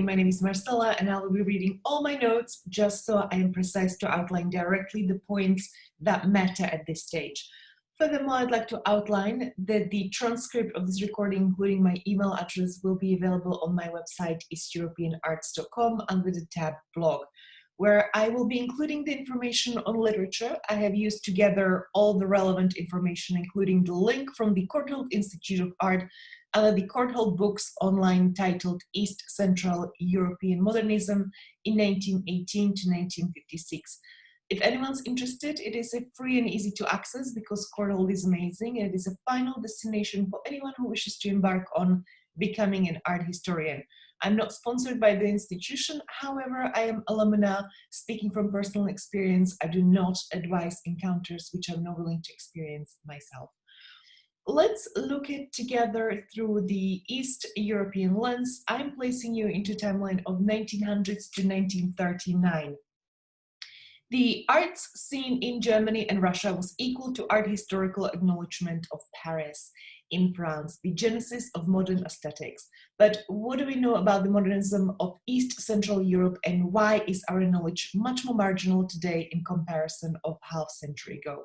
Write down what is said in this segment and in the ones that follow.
My name is Marcela, and I will be reading all my notes just so I am precise to outline directly the points that matter at this stage. Furthermore, I'd like to outline that the transcript of this recording, including my email address, will be available on my website, easteuropeanarts.com, under the tab blog, where I will be including the information on literature. I have used together all the relevant information, including the link from the Courtauld Institute of Art under the Courtauld books online titled East Central European Modernism in 1918 to 1956. If anyone's interested, it is free and easy to access because Courtauld is amazing, and it is a final destination for anyone who wishes to embark on becoming an art historian. I'm not sponsored by the institution, however, I am alumna. Speaking from personal experience, I do not advise encounters which I'm not willing to experience myself. Let's look at together through the East European lens. I'm placing you into timeline of 1900s to 1939. The arts scene in Germany and Russia was equal to art historical acknowledgement of Paris in France, the genesis of modern aesthetics. But what do we know about the modernism of East Central Europe, and why is our knowledge much more marginal today in comparison of half century ago?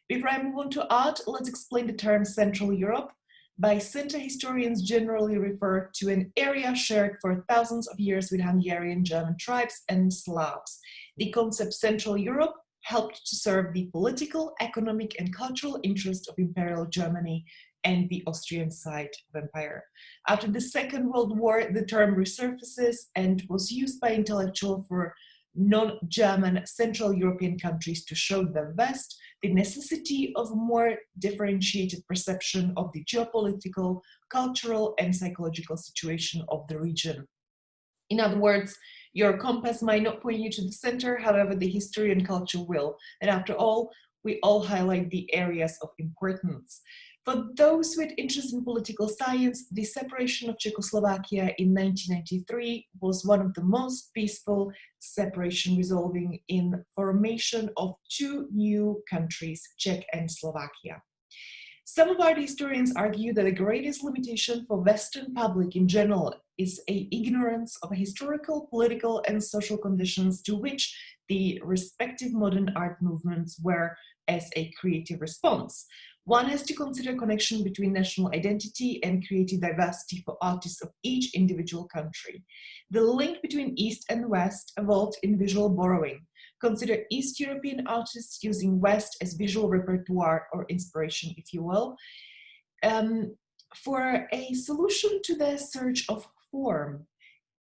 Before I move on to art, let's explain the term Central Europe. By center, historians generally refer to an area shared for thousands of years with Hungarian, German tribes, and Slavs. The concept Central Europe helped to serve the political, economic, and cultural interests of Imperial Germany and the Austrian side of empire. After the Second World War, the term resurfaces and was used by intellectuals for non-German Central European countries to show the West the necessity of more differentiated perception of the geopolitical, cultural, and psychological situation of the region. In other words, your compass might not point you to the center, however, the history and culture will. And after all, we all highlight the areas of importance. For those with interest in political science, the separation of Czechoslovakia in 1993 was one of the most peaceful separation, resulting in formation of two new countries, Czech and Slovakia. Some of art historians argue that the greatest limitation for Western public in general is an ignorance of historical, political, and social conditions to which the respective modern art movements were as a creative response. One has to consider connection between national identity and creative diversity for artists of each individual country. The link between East and West evolved in visual borrowing. Consider East European artists using West as visual repertoire or inspiration, if you will, for a solution to the search of form.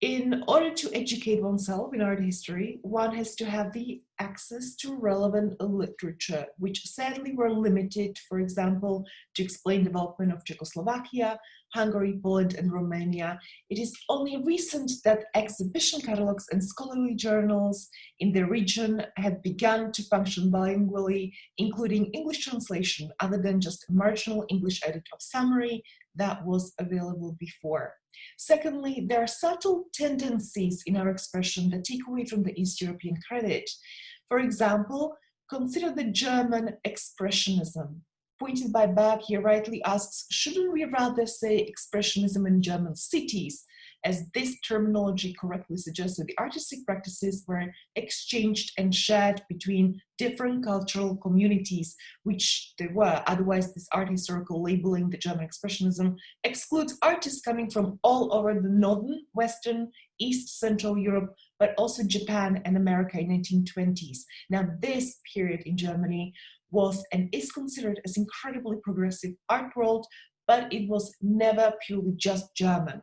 In order to educate oneself in art history, one has to have the access to relevant literature, which sadly were limited, for example, to explain development of Czechoslovakia, Hungary, Poland, and Romania. It is only recent that exhibition catalogs and scholarly journals in the region have begun to function bilingually, including English translation, other than just a marginal English edit of summary that was available before. Secondly, there are subtle tendencies in our expression that take away from the East European credit. For example, consider the German expressionism. Pointed by Bab, he rightly asks, shouldn't we rather say expressionism in German cities, as this terminology correctly suggests that the artistic practices were exchanged and shared between different cultural communities, which they were. Otherwise, this art historical labeling, the German expressionism, excludes artists coming from all over the northern, western, East Central Europe, but also Japan and America in 1920s. Now, this period in Germany was and is considered as incredibly progressive art world, but it was never purely just German.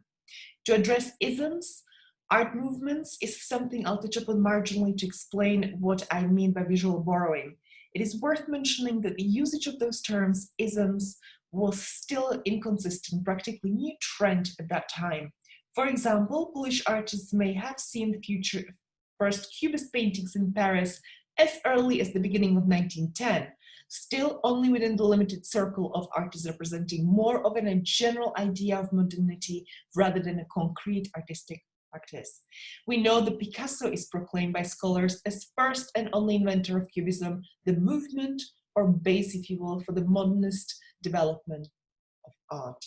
To address isms, art movements is something I'll touch upon marginally to explain what I mean by visual borrowing. It is worth mentioning that the usage of those terms, isms, was still inconsistent, practically new trend at that time. For example, Polish artists may have seen first Cubist paintings in Paris as early as the beginning of 1910, still only within the limited circle of artists representing more of a general idea of modernity rather than a concrete artistic practice. We know that Picasso is proclaimed by scholars as first and only inventor of Cubism, the movement or base, if you will, for the modernist development of art.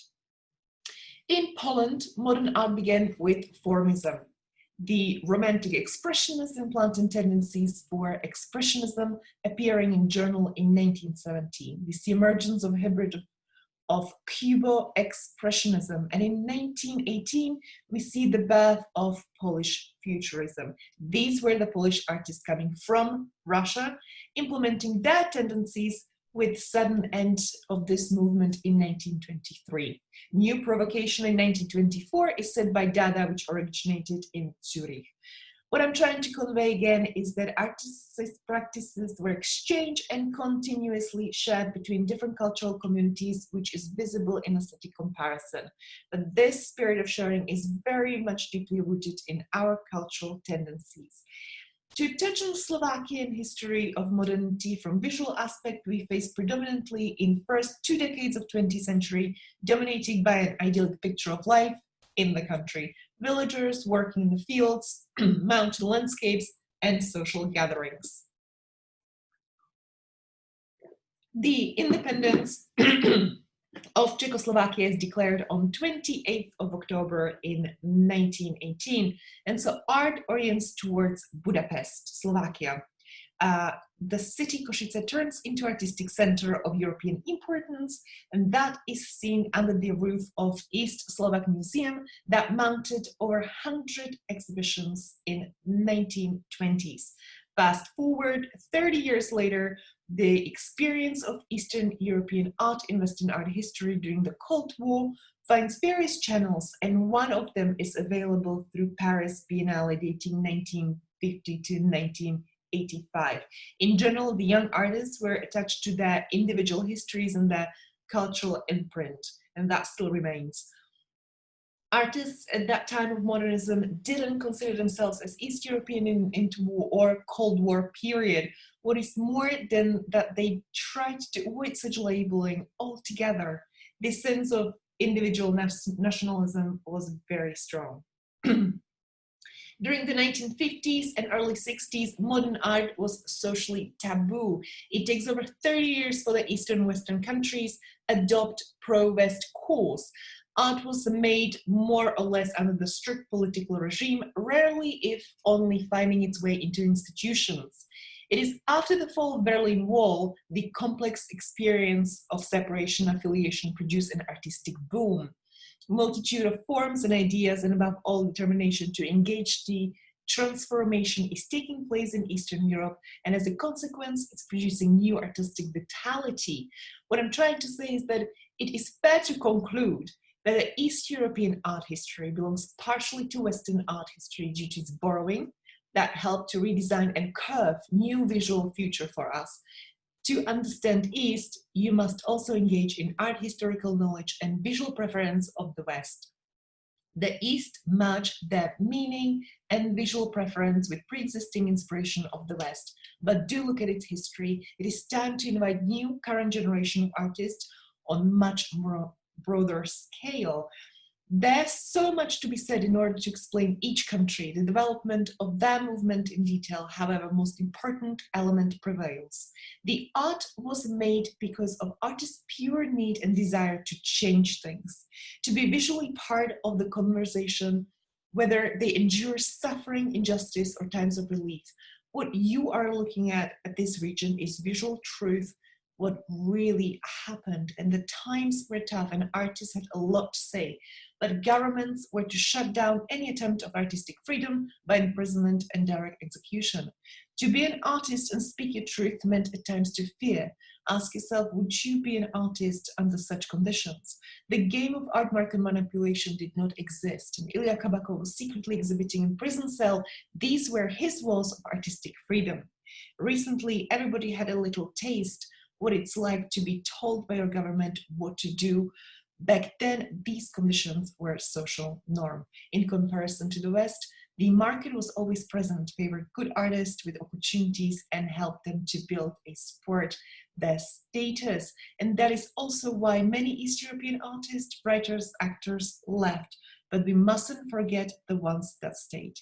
In Poland, modern art began with Formism. The romantic expressionism planted tendencies for expressionism appearing in journal in 1917. We see emergence of hybrid of Cubo expressionism, and in 1918 we see the birth of Polish futurism. These were the Polish artists coming from Russia, implementing their tendencies with sudden end of this movement in 1923. New provocation in 1924 is set by Dada, which originated in Zurich. What I'm trying to convey again is that artistic practices were exchanged and continuously shared between different cultural communities, which is visible in aesthetic comparison. But this spirit of sharing is very much deeply rooted in our cultural tendencies. To touch on Slovakian history of modernity from visual aspect, we face predominantly in first 2 decades of 20th century, dominated by an idyllic picture of life in the country. Villagers working in the fields, mountain landscapes, and social gatherings. The independence of Czechoslovakia is declared on 28th of October in 1918, and so art orients towards Budapest, Slovakia. The city Košice turns into artistic center of European importance, and that is seen under the roof of East Slovak Museum that mounted over 100 exhibitions in 1920s. Fast forward 30 years later, the experience of Eastern European art in Western art history during the Cold War finds various channels, and one of them is available through Paris Biennale dating 1950 to 1985. In general, the young artists were attached to their individual histories and their cultural imprint, and that still remains. Artists at that time of modernism didn't consider themselves as East European in interwar or Cold War period. What is more than that, they tried to avoid such labeling altogether. This sense of individual nationalism was very strong. During the 1950s and early 60s, modern art was socially taboo. It takes over 30 years for the Eastern and Western countries adopt pro-West course. Art was made more or less under the strict political regime, rarely if only finding its way into institutions. It is after the fall of Berlin Wall, the complex experience of separation affiliation produced an artistic boom. Multitude of forms and ideas, and above all determination to engage the transformation is taking place in Eastern Europe, and as a consequence it's producing new artistic vitality. What I'm trying to say is that it is fair to conclude that the East European art history belongs partially to Western art history due to its borrowing that helped to redesign and curve new visual future for us. To understand East, you must also engage in art historical knowledge and visual preference of the West. The East merged their meaning and visual preference with pre-existing inspiration of the West. But do look at its history. It is time to invite new current generation of artists on much more broader scale. There's so much to be said in order to explain each country, the development of their movement in detail. However, most important element prevails. The art was made because of artists' pure need and desire to change things, to be visually part of the conversation, whether they endure suffering, injustice, or times of relief. What you are looking at this region is visual truth, what really happened, and the times were tough and artists had a lot to say, but governments were to shut down any attempt of artistic freedom by imprisonment and direct execution. To be an artist and speak your truth meant at times to fear. Ask yourself, would you be an artist under such conditions? The game of art market manipulation did not exist, and Ilya Kabakov was secretly exhibiting in prison cell. These were his walls of artistic freedom. Recently, everybody had a little taste what it's like to be told by your government what to do. Back then, these conditions were social norm. In comparison to the West, the market was always present, favored good artists with opportunities, and helped them to build a sport, their status. And that is also why many East European artists, writers, actors left. But we mustn't forget the ones that stayed.